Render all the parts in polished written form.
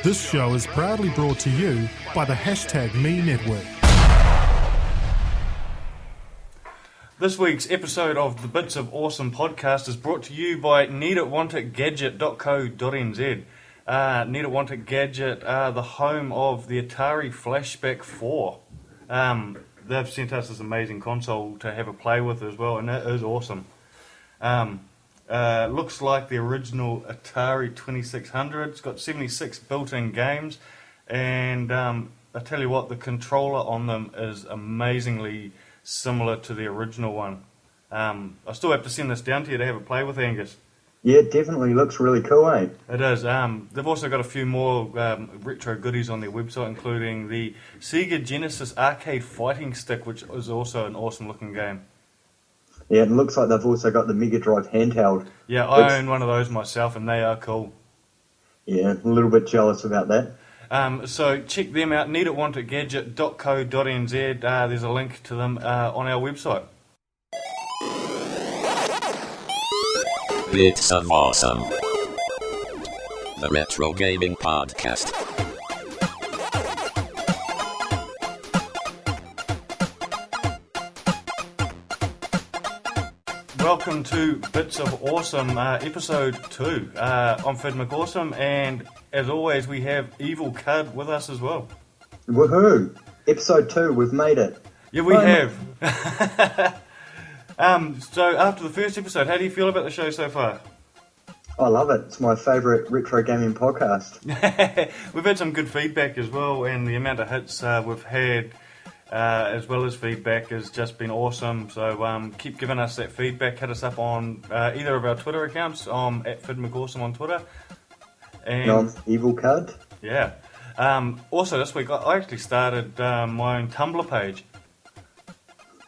This show is proudly brought to you by the #Me Network. This week's episode of the Bits of Awesome podcast is brought to you by needitwantitgadget.co.nz. Need It Want It Gadget are the home of the Atari Flashback 4. They've sent us this amazing console to have a play with as well, and it is awesome. Looks like the original Atari 2600. It's got 76 built-in games, and I tell you what, the controller on them is amazingly similar to the original one. I still have to send this down to you to have a play with, Angus. Yeah, it definitely looks really cool, eh? It is. They've also got a few more retro goodies on their website, including the Sega Genesis arcade fighting stick, which is also an awesome looking game. Yeah, it looks like they've also got the Mega Drive handheld. Yeah, I own one of those myself, and they are cool. Yeah, a little bit jealous about that. So check them out, needitwantitgadget.co.nz. There's a link to them on our website. Bits of Awesome, the retro gaming podcast. Welcome to Bits of Awesome, episode 2. I'm Phid McAwesome, and as always, we have Evil Cud with us as well. Woohoo! Episode 2, we've made it. Yeah, we have. So after the first episode, how do you feel about the show so far? I love it. It's my favourite retro gaming podcast. We've had some good feedback as well, and the amount of hits we've had, as well as feedback, has just been awesome. So keep giving us that feedback. Hit us up on either of our Twitter accounts. I'm at Phid McAwesome on Twitter. And I'm Evil Cud. Yeah. Also this week, I actually started my own Tumblr page.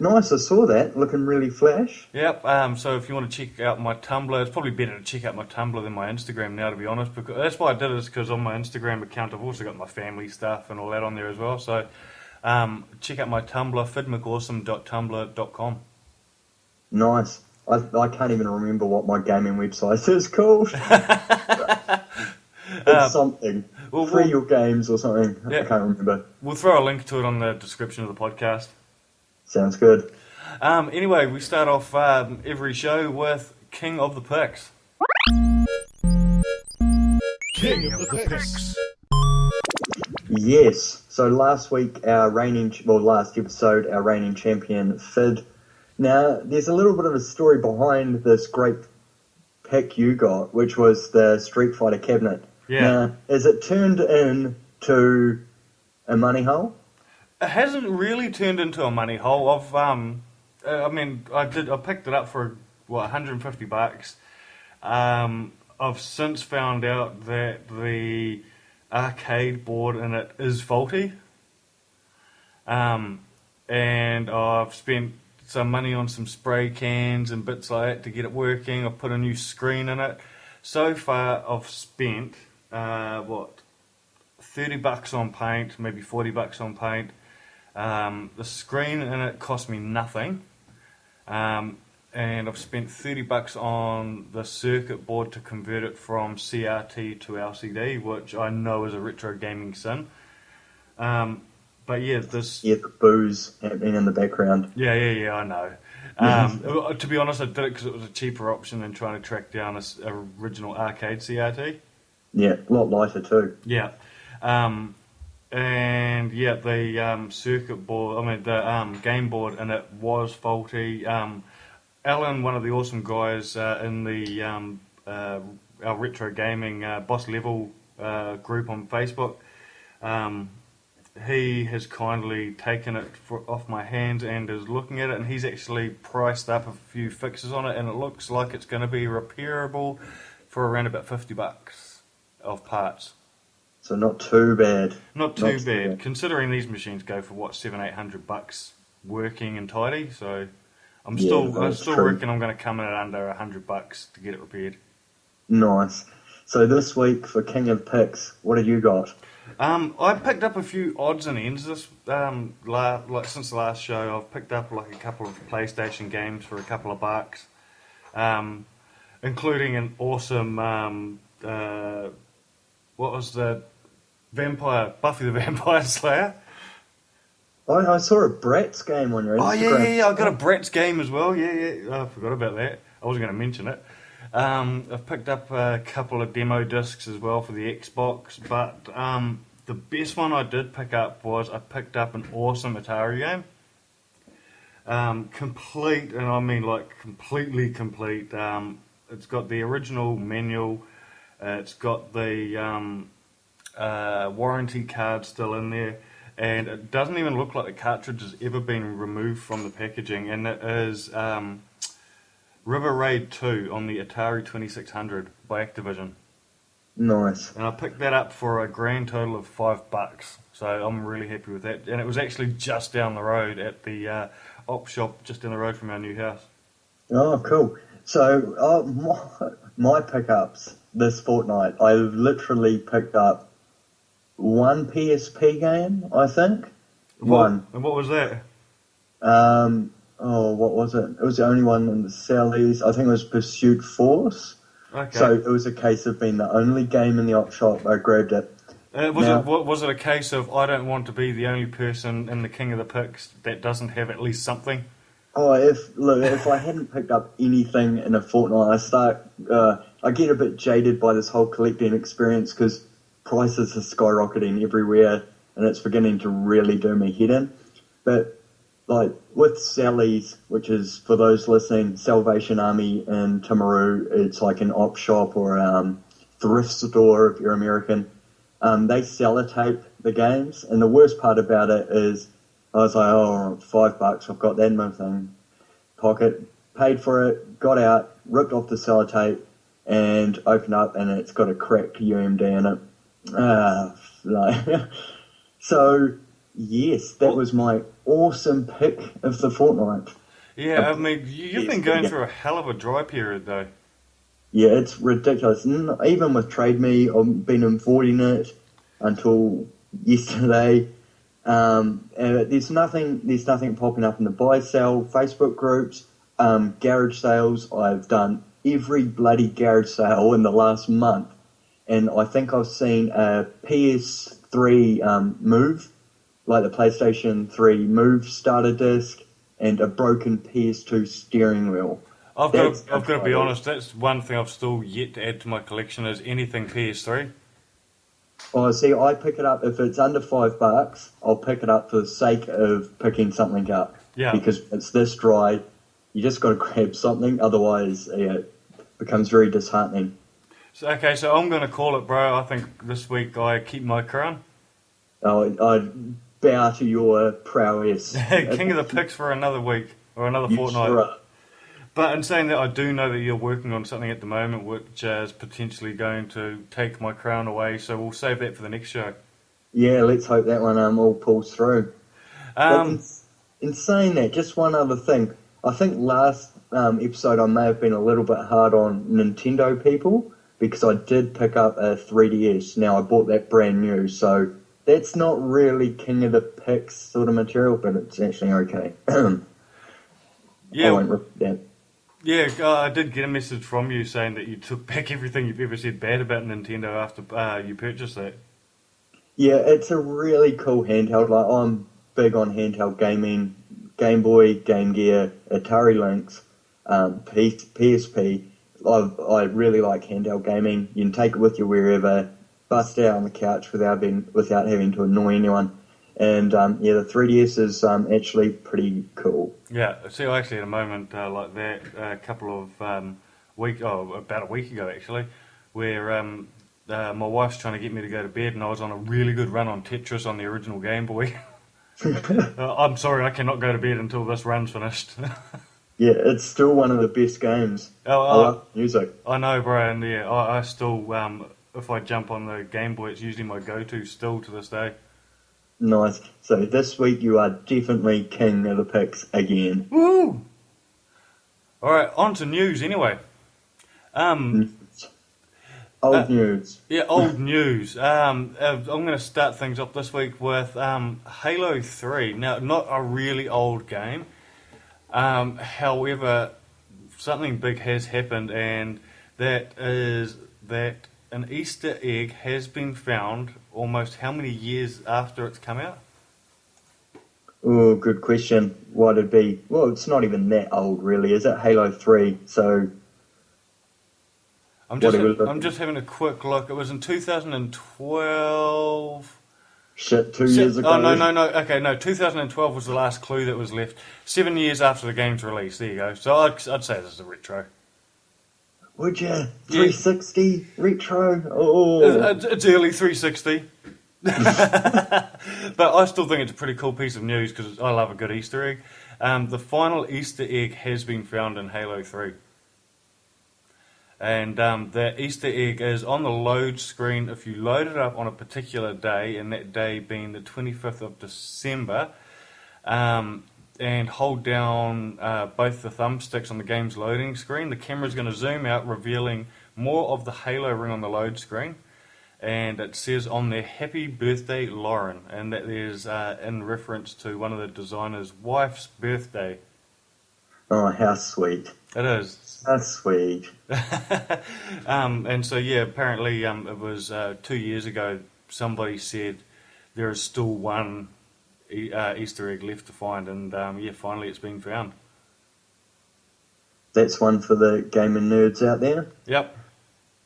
Nice, I saw that. Looking really flash. Yep, so if you want to check out my Tumblr, it's probably better to check out my Tumblr than my Instagram now, to be honest. Because that's why I did it, is because on my Instagram account I've also got my family stuff and all that on there as well. So check out my Tumblr, fidmcawesome.tumblr.com. Nice. I can't even remember what my gaming website is called. It's something. Free Your Games or something. Yeah. I can't remember. We'll throw a link to it on the description of the podcast. Sounds good. Anyway, we start off every show with King of the Picks. King of the Picks. Yes. So last episode, our reigning champion, Phid. Now, there's a little bit of a story behind this great pick you got, which was the Street Fighter cabinet. Yeah. Now, is it turned into a money hole? It hasn't really turned into a money hole. I picked it up for $150. I've since found out that the arcade board in it is faulty. And I've spent some money on some spray cans and bits like that to get it working. I've put a new screen in it. So far, I've spent $30 on paint, maybe $40 on paint. The screen in it cost me nothing, and I've spent $30 on the circuit board to convert it from CRT to LCD, which I know is a retro gaming sin. But yeah, the booze happening in the background. Yeah, I know. To be honest, I did it because it was a cheaper option than trying to track down a original arcade CRT. Yeah, a lot lighter too. Yeah. And yeah, the circuit board, the game board in it was faulty. Alan, one of the awesome guys in the our retro gaming boss level group on Facebook, he has kindly taken it off my hands and is looking at it, and he's actually priced up a few fixes on it, and it looks like it's going to be repairable for around about $50 of parts. So not too bad. Not too bad, considering these machines go for $700-800 working and tidy. So I still reckon I'm going to come in at under $100 to get it repaired. Nice. So this week for King of Picks, what have you got? I picked up a few odds and ends this since the last show. I've picked up a couple of PlayStation games for a couple of bucks, including an awesome what was the Buffy the Vampire Slayer. I saw a Bratz game on your Oh, Instagram. yeah, I got a Bratz game as well. Yeah. Oh, I forgot about that. I wasn't going to mention it. I've picked up a couple of demo discs as well for the Xbox, but the best one I did pick up was I picked up an awesome Atari game. Complete, and I mean like completely complete. It's got the original manual. It's got the warranty card still in there. And it doesn't even look like the cartridge has ever been removed from the packaging. And it is River Raid 2 on the Atari 2600 by Activision. Nice. And I picked that up for a grand total of $5. So I'm really happy with that. And it was actually just down the road at the op shop just down the road from our new house. Oh, cool. So my pickups this fortnight, I literally picked up one PSP game, I think. One. And what was that? What was it? It was the only one in the Sallies. I think it was Pursuit Force. Okay. So it was a case of being the only game in the op shop. I grabbed it. Was it a case of I don't want to be the only person in the King of the Picks that doesn't have at least something? Oh, if I hadn't picked up anything in a fortnight, I get a bit jaded by this whole collecting experience because prices are skyrocketing everywhere, and it's beginning to really do me head in. But like with Sally's, which is for those listening, Salvation Army in Timaru, it's like an op shop or thrift store if you're American. They sellotape the games, and the worst part about it is I was like, oh, $5, I've got that in my thing pocket, paid for it, got out, ripped off the sellotape, and opened up, and it's got a cracked UMD in it. So, yes, that was my awesome pick of the fortnight. Yeah, I mean, you've been going through a hell of a dry period, though. Yeah, it's ridiculous. Even with Trade Me, I've been avoiding it until yesterday. There's nothing popping up in the buy sell Facebook groups, garage sales. I've done every bloody garage sale in the last month, and I think I've seen a PS3 Move, like the PlayStation 3 Move starter disc, and a broken PS2 steering wheel. I've got to be honest. That's one thing I've still yet to add to my collection is anything PS3. Oh, see, I pick it up if it's under $5. I'll pick it up for the sake of picking something up. Yeah. Because it's this dry, you just got to grab something. Otherwise, it becomes very disheartening. So I'm going to call it, bro. I think this week I keep my crown. Oh, I bow to your prowess. King of the Picks for another week or another fortnight. Sure are. But in saying that, I do know that you're working on something at the moment which is potentially going to take my crown away, so we'll save that for the next show. Yeah, let's hope that one all pulls through. In saying that, just one other thing. I think last episode I may have been a little bit hard on Nintendo people because I did pick up a 3DS. Now, I bought that brand new, so that's not really King of the Picks sort of material, but it's actually okay. Yeah. I won't rip that. Yeah, I did get a message from you saying that you took back everything you've ever said bad about Nintendo after you purchased that. Yeah, it's a really cool handheld. Like, I'm big on handheld gaming, Game Boy, Game Gear, Atari Lynx, PSP. I really like handheld gaming. You can take it with you wherever, bust out on the couch without having to annoy anyone. And the 3DS is actually pretty cool. Yeah, see, I actually had a moment like that a couple of about a week ago actually, where my wife's trying to get me to go to bed, and I was on a really good run on Tetris on the original Game Boy. I'm sorry, I cannot go to bed until this run's finished. Yeah, it's still one of the best games. I love music. I know, bro, and yeah, I still, if I jump on the Game Boy, it's usually my go-to still to this day. Nice. So this week you are definitely King of the Picks again. Woo! Alright, on to news anyway. Old news. Yeah, old news. I'm going to start things off this week with Halo 3. Now, not a really old game. However, something big has happened, and that is that an Easter egg has been found almost how many years after it's come out? Oh, good question. What would it be? Well, it's not even that old, really, is it? Halo 3, so... I'm just having a quick look. It was in 2012... Shit, 2 years ago. Oh, no. Okay, no, 2012 was the last clue that was left. 7 years after the game's release. There you go. So I'd say this is a retro. Would you? 360 retro? Oh. It's early 360. But I still think it's a pretty cool piece of news because I love a good Easter egg. The final Easter egg has been found in Halo 3. And that Easter egg is on the load screen if you load it up on a particular day, and that day being the 25th of December, and hold down both the thumbsticks on the game's loading screen, the camera's going to zoom out, revealing more of the Halo ring on the load screen. And it says on there, "Happy birthday, Lauren," and that is in reference to one of the designer's wife's birthday. Oh, how sweet. It is. That's sweet. And so, yeah, apparently it was 2 years ago somebody said there is still one Easter egg left to find, and finally it's been found. That's one for the gaming nerds out there. Yep.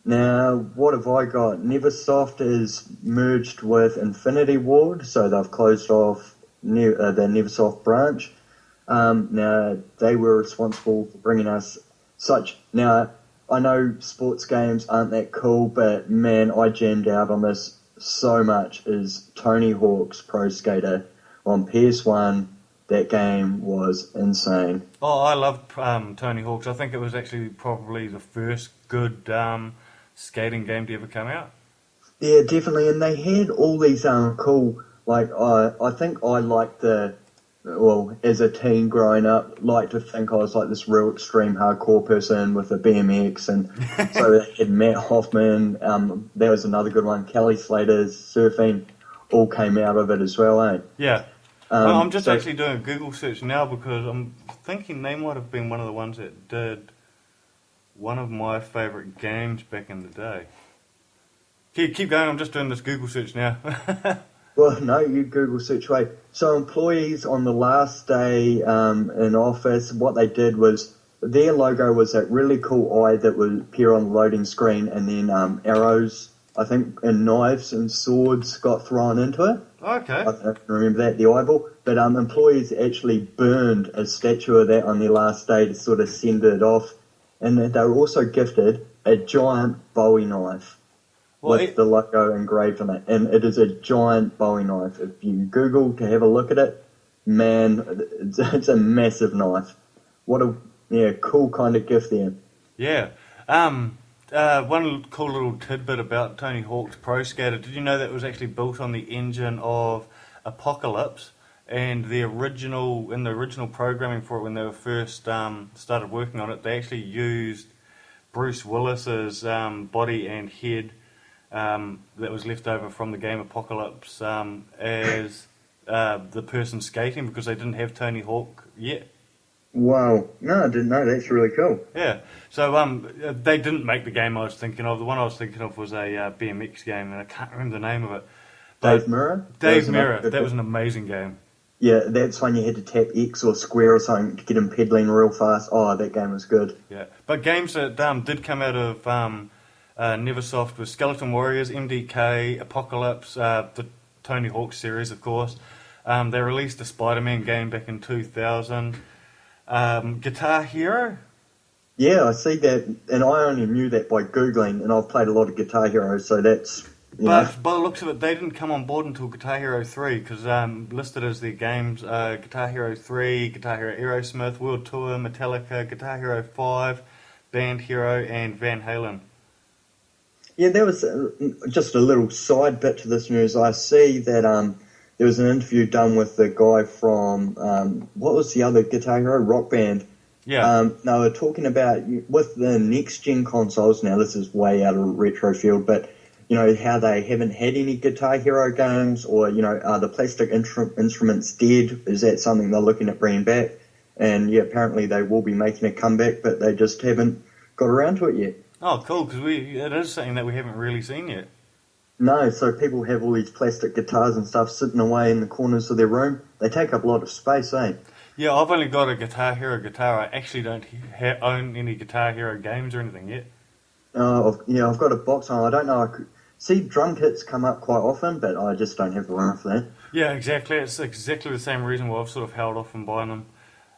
Now, what have I got? Neversoft is merged with Infinity Ward, so they've closed off the Neversoft branch. Now, they were responsible for bringing us such... Now, I know sports games aren't that cool, but man, I jammed out on this so much, is Tony Hawk's Pro Skater on PS1. That game was insane. Oh, I love Tony Hawk's. I think it was actually probably the first good skating game to ever come out. Yeah, definitely, and they had all these cool... Like, I think I liked as a teen growing up, like to think I was like this real extreme hardcore person with a BMX, and so they had Matt Hoffman, that was another good one, Kelly Slater's surfing, all came out of it as well, eh? Yeah. I'm just actually doing a Google search now because I'm thinking they might have been one of the ones that did one of my favourite games back in the day. Keep going, I'm just doing this Google search now. Well, no, you Google search away. So employees on the last day in office, what they did was their logo was that really cool eye that would appear on the loading screen, and then arrows, I think, and knives and swords got thrown into it. Okay. I don't remember that, the eyeball. But employees actually burned a statue of that on their last day to sort of send it off. And they were also gifted a giant Bowie knife. With the logo engraved on it, and it is a giant Bowie knife. If you Google to have a look at it, man, it's a massive knife. What a cool kind of gift there. Yeah. One cool little tidbit about Tony Hawk's Pro Skater. Did you know that it was actually built on the engine of Apocalypse? And in the original programming for it, when they were first started working on it, they actually used Bruce Willis's body and head that was left over from the game Apocalypse as the person skating, because they didn't have Tony Hawk yet. Wow. No, I didn't know. That's really cool. Yeah. So they didn't make the game I was thinking of. The one I was thinking of was a BMX game, and I can't remember the name of it. But Dave Mirra? Dave Mirra. That was an amazing game. Yeah, that's when you had to tap X or square or something to get him pedaling real fast. Oh, that game was good. Yeah. But games that did come out of Neversoft was Skeleton Warriors, MDK, Apocalypse, the Tony Hawk series, of course. They released a Spider-Man game back in 2000. Guitar Hero? Yeah, I see that, and I only knew that by Googling, and I've played a lot of Guitar Hero, so that's... But by the looks of it, they didn't come on board until Guitar Hero 3, because listed as their games, Guitar Hero 3, Guitar Hero Aerosmith, World Tour, Metallica, Guitar Hero 5, Band Hero, and Van Halen. Yeah, there was just a little side bit to this news. I see that there was an interview done with the guy from, what was the other Guitar Hero? Rock Band. Yeah. They were talking about, with the next-gen consoles, now this is way out of retro field, but, how they haven't had any Guitar Hero games, or, are the plastic instruments dead? Is that something they're looking at bringing back? And, yeah, apparently they will be making a comeback, but they just haven't got around to it yet. Oh, cool, because it is something that we haven't really seen yet. No, so people have all these plastic guitars and stuff sitting away in the corners of their room. They take up a lot of space, eh? Yeah, I've only got a Guitar Hero guitar. I actually don't own any Guitar Hero games or anything yet. I've got a box on. I don't know. I could see drum kits come up quite often, but I just don't have the room for that. Yeah, exactly. It's exactly the same reason why I've sort of held off on buying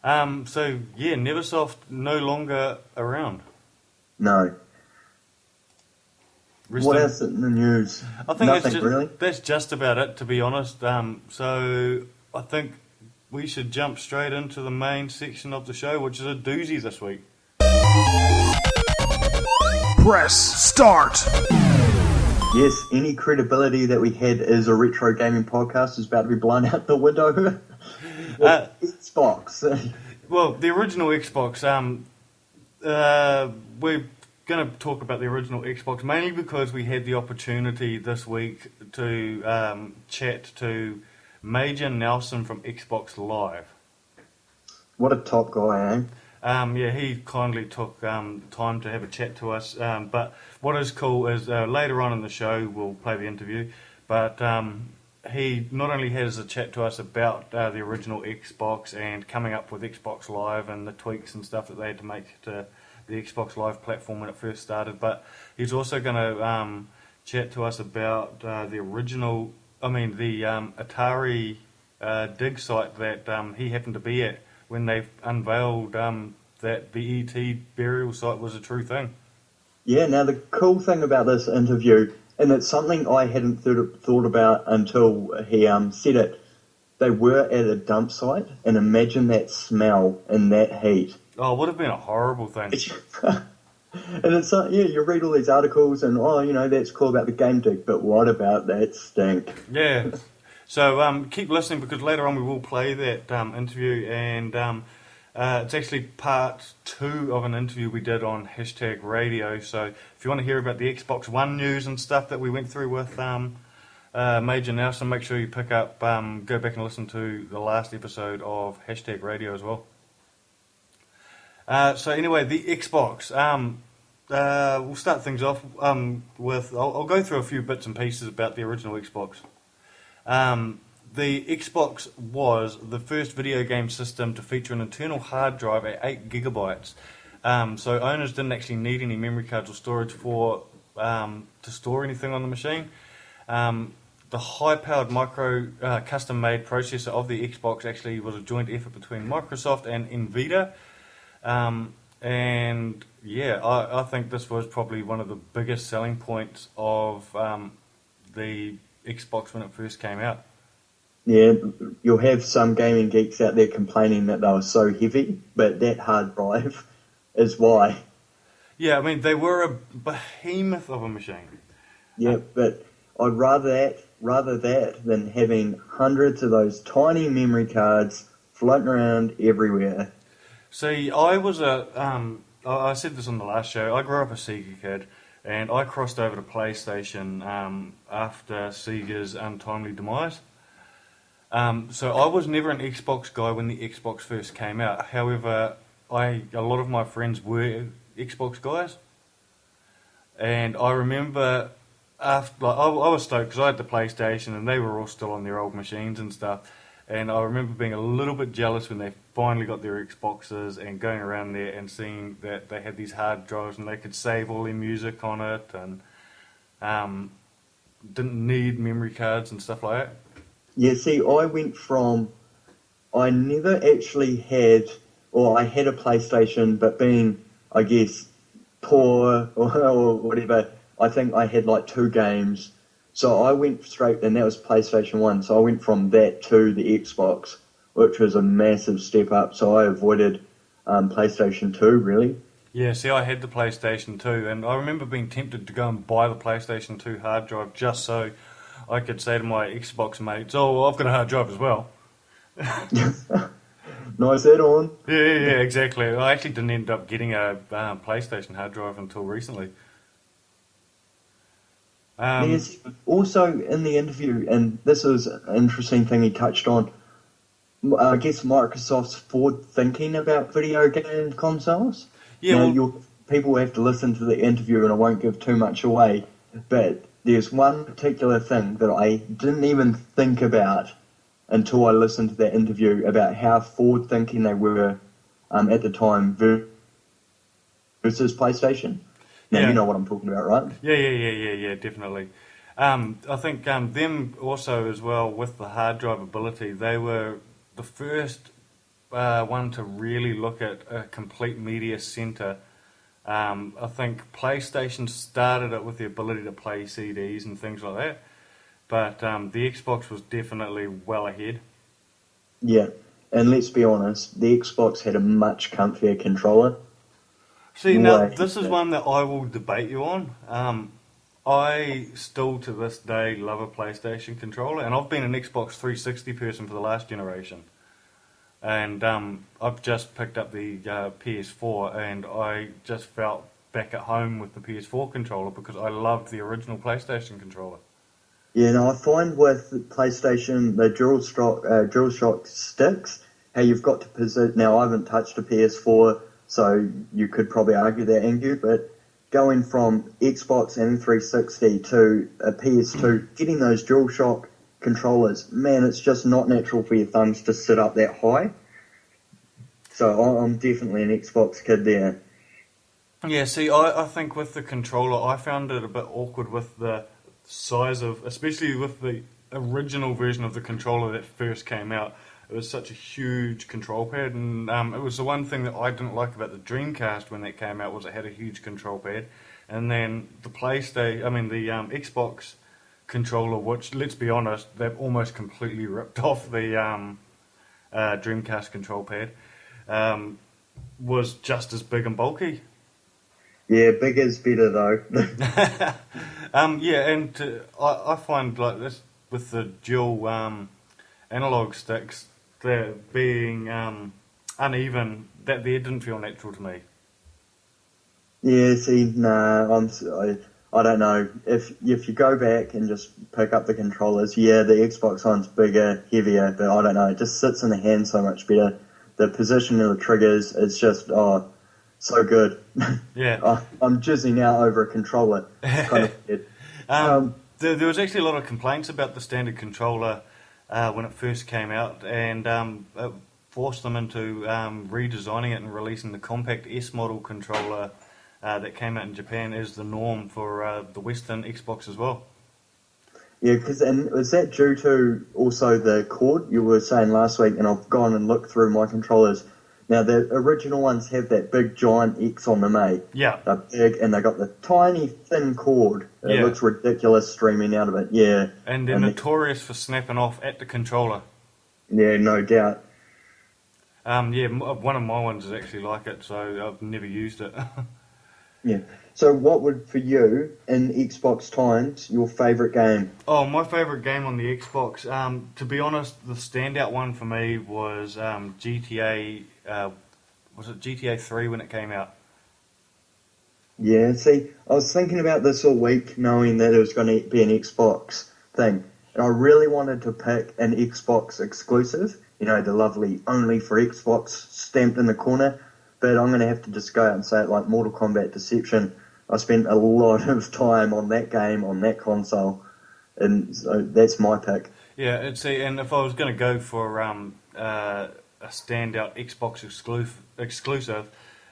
them. So, yeah, Neversoft no longer around. No. What else in the news? I think Nothing really. That's just about it, to be honest. So I think we should jump straight into the main section of the show, which is a doozy this week. Press start. Yes, any credibility that we had as a retro gaming podcast is about to be blown out the window. Xbox. Well, the original Xbox, we're going to talk about the original Xbox mainly because we had the opportunity this week to chat to Major Nelson from Xbox Live. What a top guy, eh? Yeah, he kindly took time to have a chat to us. But what is cool is later on in the show we'll play the interview. But he not only has a chat to us about the original Xbox and coming up with Xbox Live and the tweaks and stuff that they had to make to the Xbox Live platform when it first started, but he's also going to chat to us about the Atari dig site that he happened to be at when they unveiled that the E.T. burial site was a true thing. Yeah, now the cool thing about this interview, and it's something I hadn't thought about until he said it, they were at a dump site, and imagine that smell and that heat. Oh, it would have been a horrible thing. And it's you read all these articles and, that's cool about the game dig, but what about that stink? Yeah. So keep listening because later on we will play that interview, and it's actually part 2 of an interview we did on #radio. So if you want to hear about the Xbox One news and stuff that we went through with Major Nelson, make sure you pick up, go back and listen to the last episode of #radio as well. So anyway, the Xbox. We'll start things off with... I'll go through a few bits and pieces about the original Xbox. The Xbox was the first video game system to feature an internal hard drive at 8 gigabytes. So owners didn't actually need any memory cards or storage to store anything on the machine. The high-powered custom-made processor of the Xbox actually was a joint effort between Microsoft and Nvidia. And yeah, I think this was probably one of the biggest selling points of the Xbox when it first came out. Yeah, you'll have some gaming geeks out there complaining that they were so heavy, but that hard drive is why. Yeah, I mean, they were a behemoth of a machine. Yeah, but I'd rather that than having hundreds of those tiny memory cards floating around everywhere. See, I said this on the last show, I grew up a Sega kid, and I crossed over to PlayStation after Sega's untimely demise. So I was never an Xbox guy when the Xbox first came out. However, a lot of my friends were Xbox guys, and I remember I was stoked because I had the PlayStation and they were all still on their old machines and stuff. And I remember being a little bit jealous when they finally got their Xboxes and going around there and seeing that they had these hard drives and they could save all their music on it and didn't need memory cards and stuff like that. Yeah, see, I never actually had, or I had a PlayStation, but being, I guess, poor or whatever, I think I had like 2 games. So I went straight, and that was PlayStation 1, so I went from that to the Xbox, which was a massive step up, so I avoided PlayStation 2, really. Yeah, see, I had the PlayStation 2, and I remember being tempted to go and buy the PlayStation 2 hard drive just so I could say to my Xbox mates, oh, well, I've got a hard drive as well. Nice add-on. Yeah, exactly. I actually didn't end up getting a PlayStation hard drive until recently. There's also in the interview, and this was an interesting thing he touched on, I guess Microsoft's forward thinking about video game consoles. Yeah, you're people have to listen to the interview, and I won't give too much away, but there's one particular thing that I didn't even think about until I listened to that interview about how forward-thinking they were at the time versus PlayStation. Now, you know what I'm talking about, right? Yeah, definitely. I think them also as well with the hard drive ability, they were the first one to really look at a complete media center. I think PlayStation started it with the ability to play CDs and things like that, but the Xbox was definitely well ahead. Yeah, and let's be honest, the Xbox had a much comfier controller. See, now, this is one that I will debate you on. I still, to this day, love a PlayStation controller, and I've been an Xbox 360 person for the last generation. And I've just picked up the PS4, and I just felt back at home with the PS4 controller because I loved the original PlayStation controller. Yeah, no, I find with PlayStation, the DualShock sticks, how you've got to position. Now, I haven't touched a PS4, so you could probably argue that, Andrew, but going from Xbox and 360 to a PS2, getting those DualShock controllers, man, it's just not natural for your thumbs to sit up that high. So I'm definitely an Xbox kid there. Yeah, see, I think with the controller, I found it a bit awkward with the size of, especially with the original version of the controller that first came out. It was such a huge control pad, and it was the one thing that I didn't like about the Dreamcast when that came out was it had a huge control pad, and then the Xbox controller, which let's be honest, they've almost completely ripped off the Dreamcast control pad, was just as big and bulky. Yeah, big is better though. I find like this with the dual analog sticks, they're being uneven. That there didn't feel natural to me. Yeah, see, I don't know. If you go back and just pick up the controllers, yeah, the Xbox one's bigger, heavier, but I don't know. It just sits in the hand so much better. The position of the triggers is just so good. Yeah. I'm jizzing out over a controller. It's kind of weird. There was actually a lot of complaints about the standard controller when it first came out, and it forced them into redesigning it and releasing the compact S model controller that came out in Japan as the norm for the Western Xbox as well. Yeah, and was that due to also the cord you were saying last week? And I've gone and looked through my controllers. Now, the original ones have that big giant X on them, eh? Yeah. They're big, and they got the tiny thin cord. It looks ridiculous streaming out of it, yeah. And they're notorious for snapping off at the controller. Yeah, no doubt. One of my ones is actually like it, so I've never used it. Yeah. So what would, for you, in Xbox times, your favourite game? Oh, my favourite game on the Xbox, to be honest, the standout one for me was GTA, was it GTA 3 when it came out? Yeah, see, I was thinking about this all week, knowing that it was going to be an Xbox thing. And I really wanted to pick an Xbox exclusive, you know, the lovely only for Xbox stamped in the corner. But I'm going to have to just go out and say it like Mortal Kombat Deception. I spent a lot of time on that game, on that console, and so that's my pick. Yeah, and if I was going to go for a standout Xbox exclusive,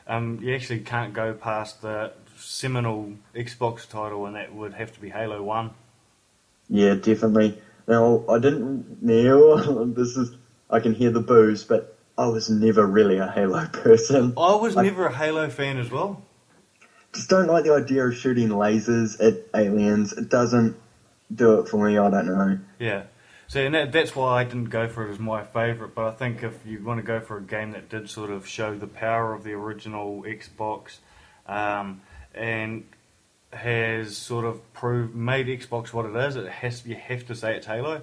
you actually can't go past the seminal Xbox title, and that would have to be Halo 1. Yeah, definitely. Now, I can hear the boos, but I was never really a Halo person. I was never a Halo fan as well. Just don't like the idea of shooting lasers at aliens. It doesn't do it for me, I don't know. Yeah. So and that's why I didn't go for it as my favourite, but I think if you want to go for a game that did sort of show the power of the original Xbox and has sort of made Xbox what it is, you have to say it's Halo.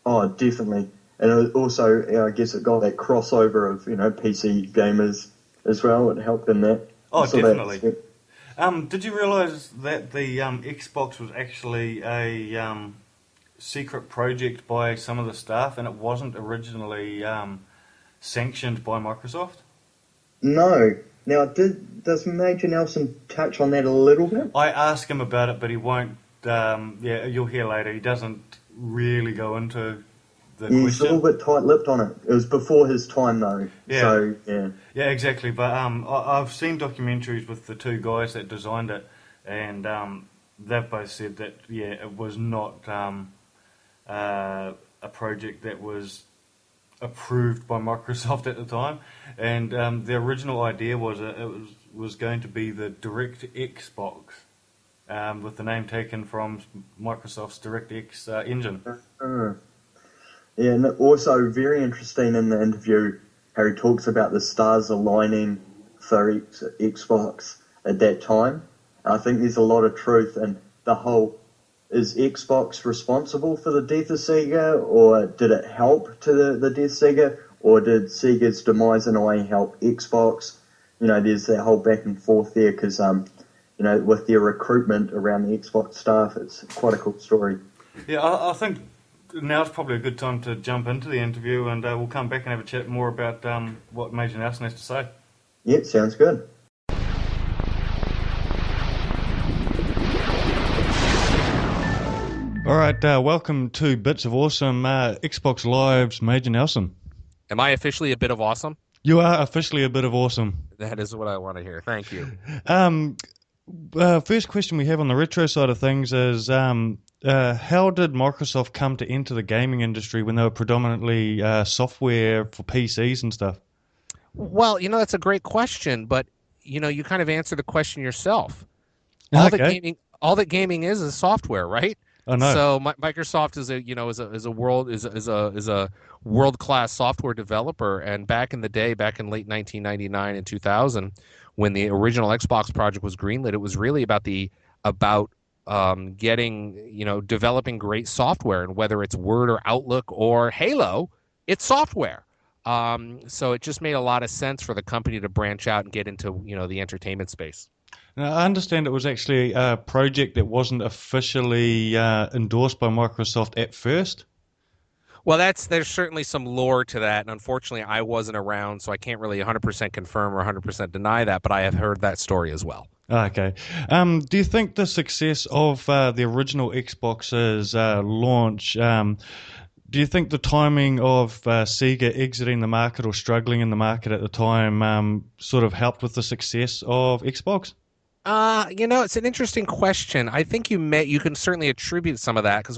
Oh, definitely. And also, I guess it got that crossover of, PC gamers as well. It helped in that. Oh, definitely. Did you realise that the Xbox was actually a secret project by some of the staff, and it wasn't originally sanctioned by Microsoft? No. Now, does Major Nelson touch on that a little bit? I asked him about it, but he won't. You'll hear later. He doesn't really go into the question. He's a little bit tight-lipped on it. It was before his time, though. Yeah. So, yeah. Yeah, exactly. But I've seen documentaries with the two guys that designed it, and they've both said that, it was not a project that was approved by Microsoft at the time. And the original idea was it was going to be the Direct Xbox, with the name taken from Microsoft's DirectX engine. Yeah, and also very interesting in the interview how he talks about the stars aligning for Xbox at that time. I think there's a lot of truth in the whole, is Xbox responsible for the death of Sega, or did it help to the death of Sega, or did Sega's demise in a way help Xbox? There's that whole back and forth there because, with their recruitment around the Xbox staff, it's quite a cool story. Yeah, I think now's probably a good time to jump into the interview, and we'll come back and have a chat more about what Major Nelson has to say. Yeah, sounds good. All right, welcome to Bits of Awesome, Xbox Live's Major Nelson. Am I officially a bit of awesome? You are officially a bit of awesome. That is what I want to hear. Thank you. First question we have on the retro side of things is, how did Microsoft come to enter the gaming industry when they were predominantly software for PCs and stuff? Well, that's a great question, but you kind of answer the question yourself. All that gaming is software, right? Oh, no. So Microsoft is a world-class software developer, and back in the day, back in late 1999 and 2000, when the original Xbox project was greenlit, it was really about developing great software, and whether it's Word or Outlook or Halo, it's software. So it just made a lot of sense for the company to branch out and get into the entertainment space. Now, I understand it was actually a project that wasn't officially endorsed by Microsoft at first. Well, there's certainly some lore to that, and unfortunately I wasn't around, so I can't really 100% confirm or 100% deny that, but I have heard that story as well. Okay. Do you think the success of the original Xbox's launch, do you think the timing of Sega exiting the market or struggling in the market at the time sort of helped with the success of Xbox? It's an interesting question. I think you can certainly attribute some of that because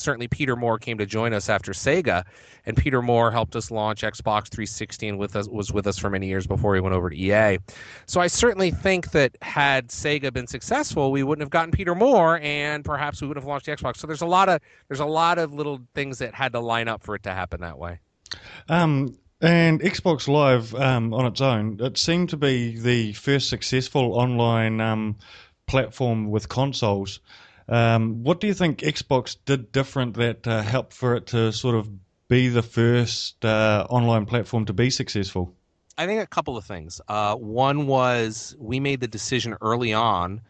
certainly Peter Moore came to join us after Sega, and Peter Moore helped us launch Xbox 360 and was with us for many years before he went over to EA. So I certainly think that had Sega been successful, we wouldn't have gotten Peter Moore, and perhaps we would have launched the Xbox. So there's a lot of little things that had to line up for it to happen that way. And Xbox Live, on its own, it seemed to be the first successful online platform with consoles. What do you think Xbox did different that helped for it to sort of be the first online platform to be successful? I think a couple of things. One was we made the decision early on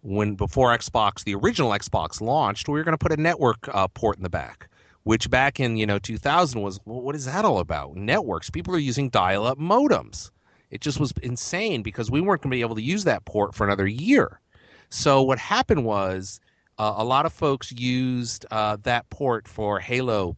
before the original Xbox launched, we were going to put a network port in the back. Which back in 2000 was, well, what is that all about? Networks. People are using dial-up modems. It just was insane because we weren't going to be able to use that port for another year. So what happened was a lot of folks used that port for Halo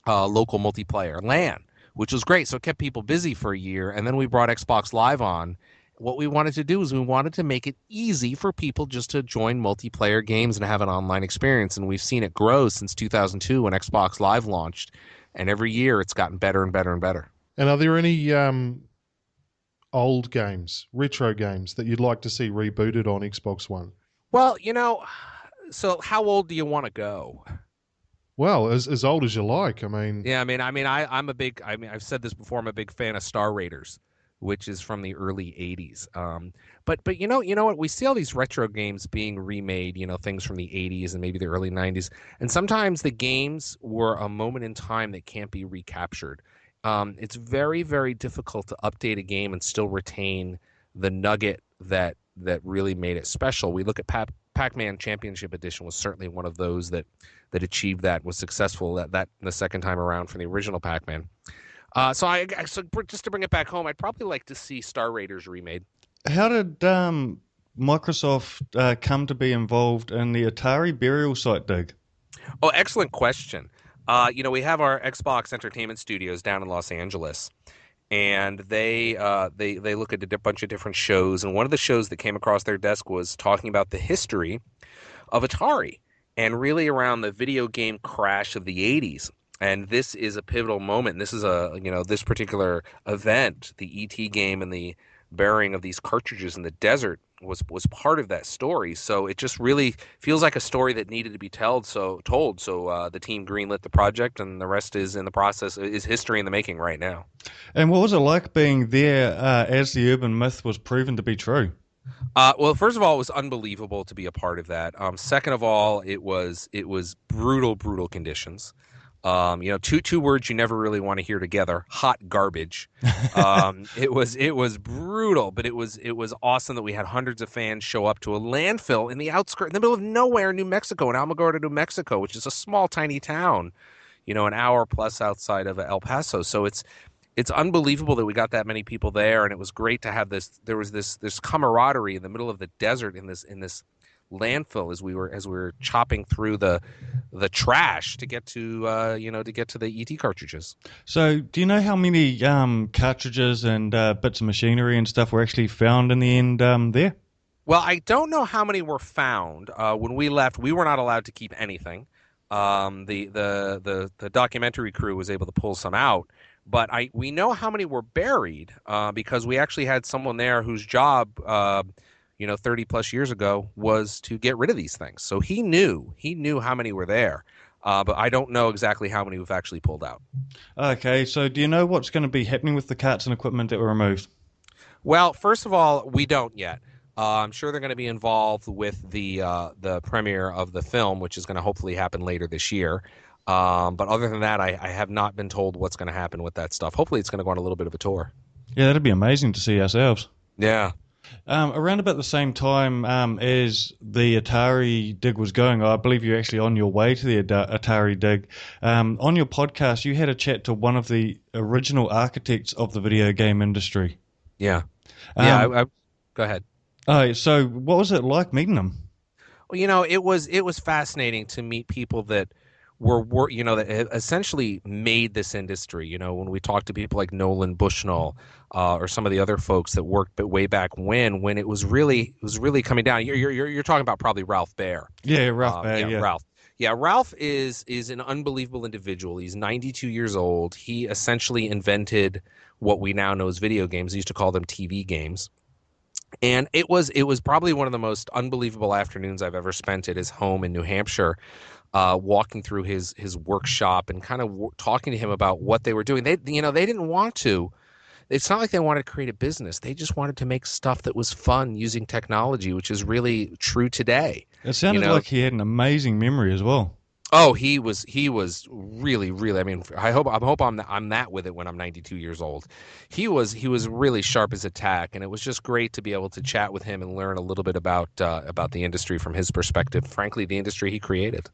local multiplayer LAN, which was great. So it kept people busy for a year. And then we brought Xbox Live on. What we wanted to do is we wanted to make it easy for people just to join multiplayer games and have an online experience. And we've seen it grow since 2002 when Xbox Live launched. And every year it's gotten better and better and better. And are there any old games, retro games, that you'd like to see rebooted on Xbox One? Well, so how old do you want to go? Well, as old as you like. I've said this before, I'm a big fan of Star Raiders, which is from the early 80s. But you know what? We see all these retro games being remade, things from the 80s and maybe the early 90s. And sometimes the games were a moment in time that can't be recaptured. It's very, very difficult to update a game and still retain the nugget that really made it special. We look at Pac-Man Championship Edition was certainly one of those that achieved that, was successful that the second time around from the original Pac-Man. So just to bring it back home, I'd probably like to see Star Raiders remade. How did Microsoft come to be involved in the Atari burial site dig? Oh, excellent question. We have our Xbox Entertainment Studios down in Los Angeles, and they look at a bunch of different shows. And one of the shows that came across their desk was talking about the history of Atari and really around the video game crash of the 80s. And this is a pivotal moment. This is this particular event, the E.T. game and the burying of these cartridges in the desert was part of that story. So it just really feels like a story that needed to be told. So the team greenlit the project, and the rest is in the process, is history in the making right now. And what was it like being there as the urban myth was proven to be true? Well, first of all, it was unbelievable to be a part of that. Second of all, it was brutal conditions. Two words you never really want to hear together: hot garbage. It was brutal, but it was awesome that we had hundreds of fans show up to a landfill in the middle of nowhere, New Mexico, in Alamogordo, New Mexico, which is a small, tiny town, an hour plus outside of El Paso. So it's unbelievable that we got that many people there, and it was great to have this. There was this camaraderie in the middle of the desert in this landfill as we were chopping through the trash to get to the E.T. cartridges. So do you know how many cartridges and bits of machinery and stuff were actually found in the end there? Well, I don't know how many were found. When we left, we were not allowed to keep anything. The documentary crew was able to pull some out, but we know how many were buried because we actually had someone there whose job 30 plus years ago was to get rid of these things. So he knew how many were there. But I don't know exactly how many we've actually pulled out. Okay, so do you know what's going to be happening with the carts and equipment that were removed? Well, first of all, we don't yet. I'm sure they're going to be involved with the premiere of the film, which is going to hopefully happen later this year. But other than that, I have not been told what's going to happen with that stuff. Hopefully it's going to go on a little bit of a tour. Yeah, that'd be amazing to see ourselves. Yeah. Around about the same time as the Atari dig was going, I believe you're actually on your way to the Atari dig. On your podcast, you had a chat to one of the original architects of the video game industry. Yeah. Go ahead. So what was it like meeting them? Well, it was fascinating to meet people that were that essentially made this industry. When we talk to people like Nolan Bushnell or some of the other folks that worked way back when it was really coming down. You're talking about probably Ralph Baer. Yeah, Ralph Baer. Yeah, Ralph. Yeah, Ralph is an unbelievable individual. He's 92 years old. He essentially invented what we now know as video games. He used to call them TV games. And it was probably one of the most unbelievable afternoons I've ever spent at his home in New Hampshire, walking through his workshop and kind of talking to him about what they were doing. They didn't want to. It's not like they wanted to create a business. They just wanted to make stuff that was fun using technology, which is really true today. It sounded like he had an amazing memory as well. Oh, he was really, really. I mean, I hope I'm that with it when I'm 92 years old. He was really sharp as a tack, and it was just great to be able to chat with him and learn a little bit about the industry from his perspective. Frankly, the industry he created.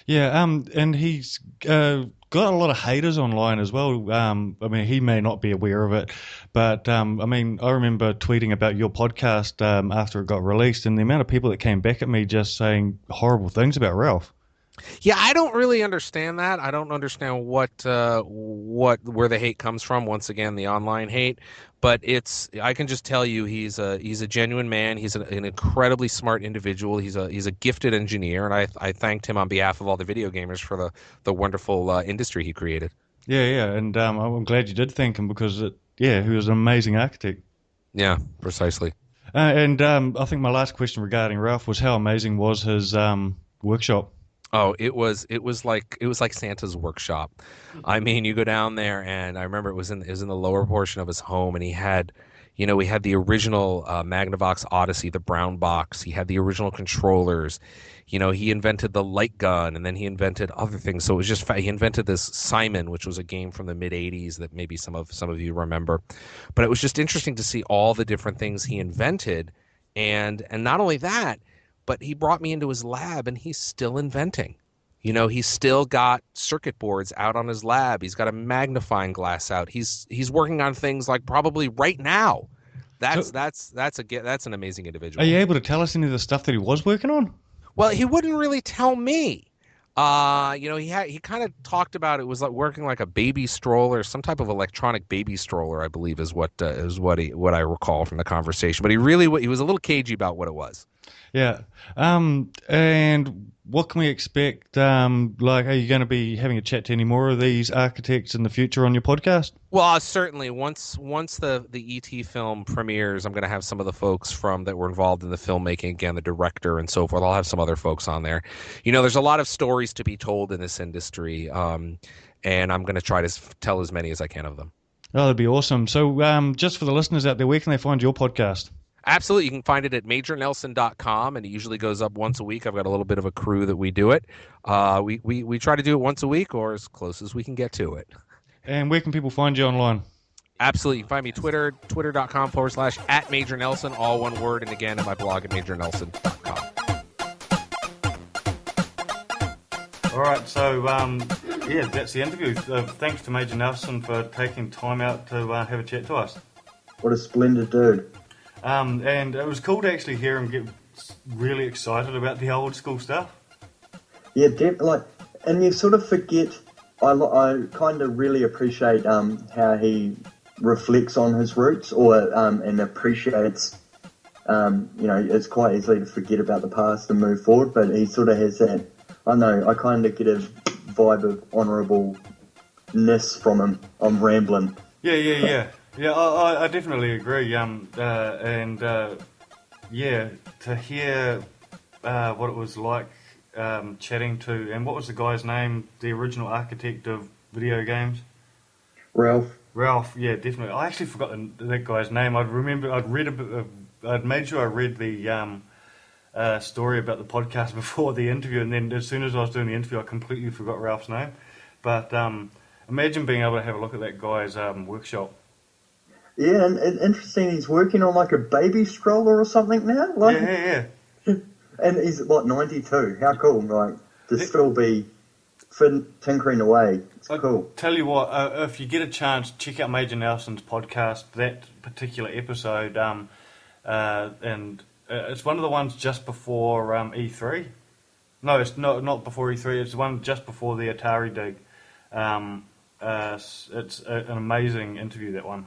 Yeah, and he's got a lot of haters online as well. I mean, he may not be aware of it, but I remember tweeting about your podcast after it got released, and the amount of people that came back at me just saying horrible things about Ralph. Yeah, I don't really understand that. I don't understand where the hate comes from. Once again, the online hate, but I can just tell you he's a genuine man. He's an incredibly smart individual. He's a gifted engineer, and I thanked him on behalf of all the video gamers for the wonderful industry he created. Yeah, and I'm glad you did thank him because he was an amazing architect. Yeah, precisely. And I think my last question regarding Ralph was how amazing was his workshop. Oh, it was like Santa's workshop. I mean, you go down there, and I remember it was in the lower portion of his home, and he had, we had the original Magnavox Odyssey, the brown box. He had the original controllers. He invented the light gun, and then he invented other things. So it was just he invented this Simon, which was a game from the mid '80s that maybe some of you remember. But it was just interesting to see all the different things he invented, and not only that, but he brought me into his lab, and he's still inventing. He's still got circuit boards out on his lab. He's got a magnifying glass out. He's working on things like probably right now. So, That's an amazing are you individual. able to tell us any of the stuff that he was working on? Well, he wouldn't really tell me. He kind of talked about it was like working like a baby stroller, some type of electronic baby stroller, I believe is what I recall from the conversation. But he was a little cagey about what it was. Yeah. And what can we expect? Are you going to be having a chat to any more of these architects in the future on your podcast? Well, certainly once the E.T. film premieres, I'm going to have some of the folks that were involved in the filmmaking, again, the director and so forth. I'll have some other folks on there. There's a lot of stories to be told in this industry, and I'm going to try to tell as many as I can of them. Oh, that'd be awesome. So, just for the listeners out there, where can they find your podcast? Absolutely. You can find it at majornelson.com, and it usually goes up once a week. I've got a little bit of a crew that we do it. We try to do it once a week or as close as we can get to it. And where can people find you online? Absolutely. You can find me twitter.com/@MajorNelson, all one word, and again at my blog at majornelson.com. All right, so that's the interview. Thanks to Major Nelson for taking time out to have a chat to us. What a splendid dude. And it was cool to actually hear him get really excited about the old school stuff. Yeah, definitely. And you sort of forget. I kind of really appreciate how he reflects on his roots, and appreciates. It's quite easy to forget about the past and move forward, but he sort of has that. I know. I kind of get a vibe of honourableness from him. I'm rambling. Yeah. Yeah, I definitely agree. To hear what it was like chatting to, and what was the guy's name? The original architect of video games, Ralph. Ralph. Yeah, definitely. I actually forgot that guy's name. I'd made sure I read the story about the podcast before the interview, and then as soon as I was doing the interview, I completely forgot Ralph's name. But imagine being able to have a look at that guy's workshop. Yeah, and interesting, he's working on like a baby stroller or something now. Yeah. And he's, 92? How cool, to still be tinkering away. It's cool. Tell you what, if you get a chance, check out Major Nelson's podcast, that particular episode, and it's one of the ones just before E3. No, it's not before E3, it's the one just before the Atari dig. It's an amazing interview, that one.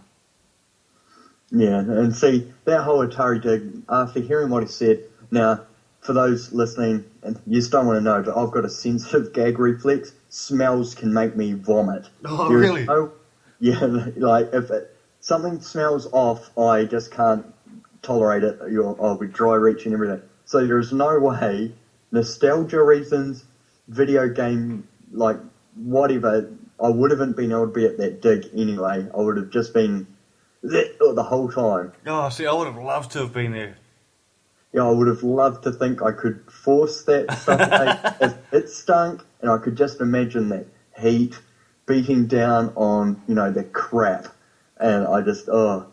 Yeah, and see, that whole Atari dig, after hearing what he said, now, for those listening, and you just don't want to know, but I've got a sensitive gag reflex. Smells can make me vomit. Oh, really? If something smells off, I just can't tolerate it. I'll be dry reaching everything. So there's no way, nostalgia reasons, video game, whatever, I wouldn't been able to be at that dig anyway. I would have just been the whole time. Oh, see, I would have loved to have been there. Yeah, I would have loved to think I could force that stuff if it stunk, and I could just imagine that heat beating down on, the crap. And I just, But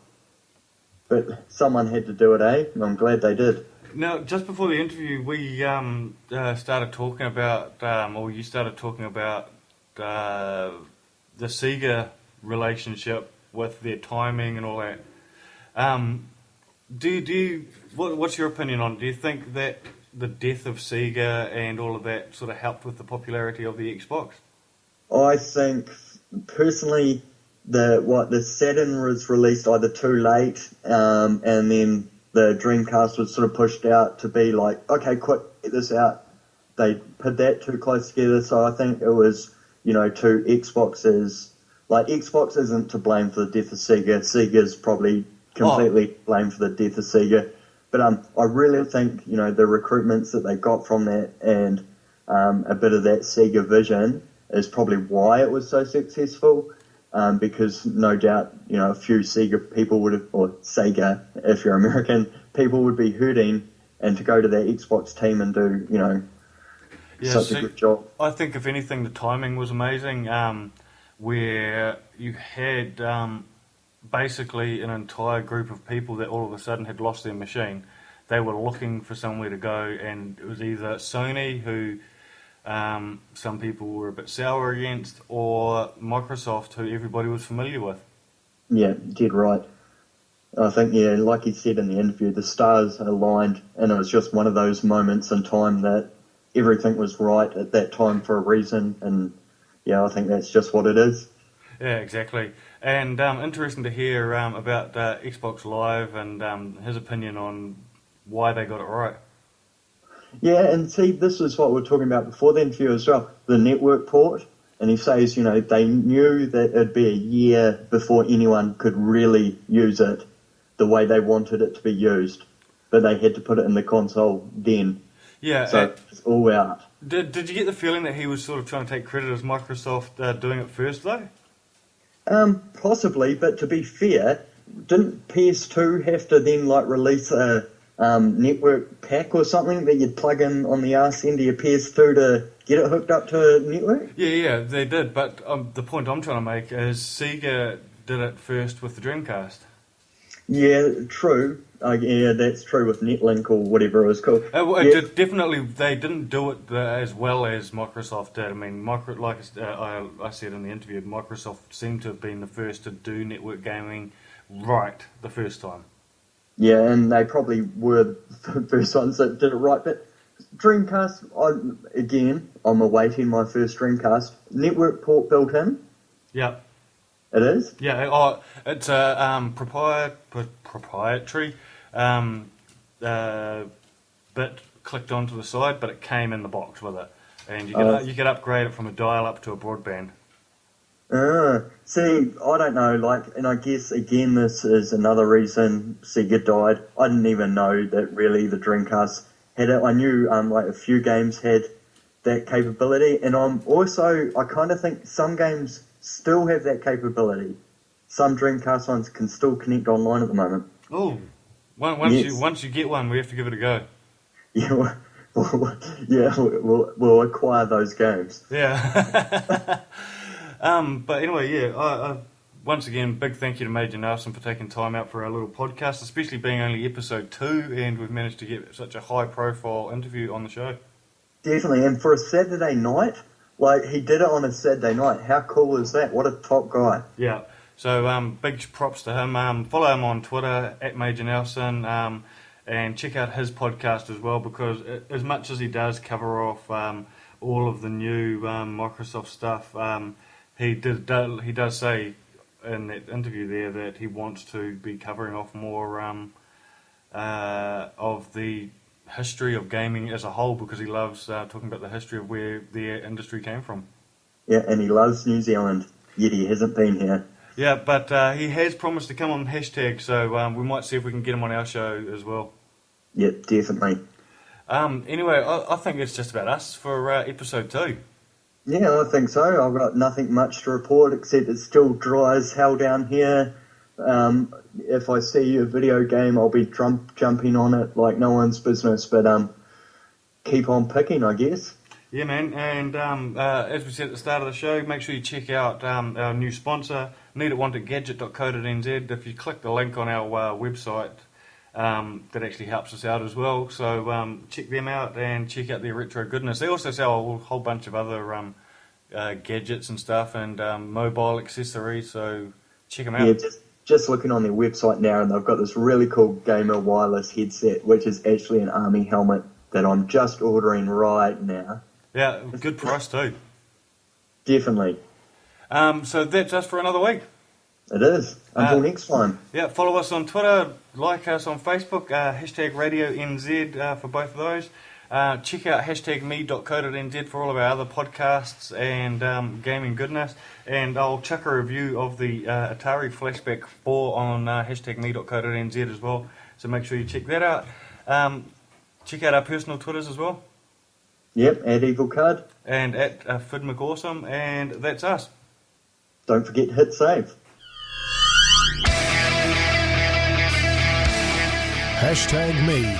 someone had to do it, And I'm glad they did. Now, just before the interview, we started talking about, you started talking about the Sega relationship with their timing and all that. What's your opinion on it? Do you think that the death of Sega and all of that sort of helped with the popularity of the Xbox? I think, personally, the Saturn was released either too late, and then the Dreamcast was sort of pushed out to be like, okay, quick, get this out. They put that too close together, so I think it was, two Xboxes. Xbox isn't to blame for the death of Sega. Sega's probably completely blamed for the death of Sega. But I really think, the recruitments that they got from that and a bit of that Sega vision is probably why it was so successful. Because no doubt, a few Sega people would have, or Sega, if you're American, people would be hurting, and to go to that Xbox team and do, such a good job. I think, if anything, the timing was amazing. Where you had basically an entire group of people that all of a sudden had lost their machine. They were looking for somewhere to go, and it was either Sony, who some people were a bit sour against, or Microsoft, who everybody was familiar with. Yeah, dead right. I think, yeah, like he said in the interview, the stars aligned, and it was just one of those moments in time that everything was right at that time for a reason, and yeah, I think that's just what it is. Yeah, exactly. And interesting to hear about Xbox Live and his opinion on why they got it right. Yeah, and see, this is what we were talking about before the interview as well, the network port. And he says, they knew that it'd be a year before anyone could really use it the way they wanted it to be used. But they had to put it in the console then. Yeah. So it's all out. Did you get the feeling that he was sort of trying to take credit as Microsoft doing it first, though? Possibly, but to be fair, didn't PS2 have to then release a network pack or something that you'd plug in on the arse end of your PS2 to get it hooked up to a network? Yeah, they did. But the point I'm trying to make is Sega did it first with the Dreamcast. Yeah, true. Yeah, that's true with Netlink or whatever it was called. Definitely, they didn't do it as well as Microsoft did. I mean, like I said in the interview, Microsoft seemed to have been the first to do network gaming right the first time. Yeah, and they probably were the first ones that did it right. But Dreamcast, I'm awaiting my first Dreamcast. Network port built in? Yeah. It is? Yeah, it's a proprietary bit clicked onto the side, but it came in the box with it. And you could upgrade it from a dial-up to a broadband. See, I don't know, and I guess, again, this is another reason Sega died. I didn't even know that really the Dreamcast had it. I knew, a few games had that capability, and I kind of think some games still have that capability. Some Dreamcast ones can still connect online at the moment. Oh, once you get one, we have to give it a go. Yeah, we'll acquire those games. Yeah. But anyway, yeah, once again, big thank you to Major Nelson for taking time out for our little podcast, especially being only episode 2, and we've managed to get such a high-profile interview on the show. Definitely, and for a Saturday night, he did it on a Saturday night. How cool is that? What a top guy. Yeah, so big props to him. Follow him on Twitter, @Major Nelson, and check out his podcast as well, because as much as he does cover off all of the new Microsoft stuff, he does say in that interview there that he wants to be covering off more of the history of gaming as a whole, because he loves talking about the history of where the industry came from. Yeah, and he loves New Zealand, yet he hasn't been here. Yeah, but he has promised to come on Hashtag, so we might see if we can get him on our show as well. Yep, definitely. Anyway, I think it's just about us for episode 2. Yeah, I think so. I've got nothing much to report except it's still dry as hell down here. If I see a video game, I'll be jumping on it like no one's business, but keep on picking, I guess. Yeah, man, and as we said at the start of the show, make sure you check out our new sponsor, needitwantitgadget.co.nz. If you click the link on our website, that actually helps us out as well. So check them out and check out their retro goodness. They also sell a whole bunch of other gadgets and stuff, and mobile accessories, so check them out. Yeah, just looking on their website now, and they've got this really cool gamer wireless headset, which is actually an army helmet that I'm just ordering right now. Yeah, good price too. Definitely. So that's us for another week. It is. Until next time. Yeah, follow us on Twitter, like us on Facebook, hashtag Radio NZ for both of those. Check out hashtag me.co.nz for all of our other podcasts and gaming goodness. And I'll chuck a review of the Atari Flashback 4 on hashtag me.co.nz as well. So make sure you check that out. Check out our personal Twitters as well. Yep, @EvilCard. And @Phid McAwesome. And that's us. Don't forget to hit save. #me.co.nz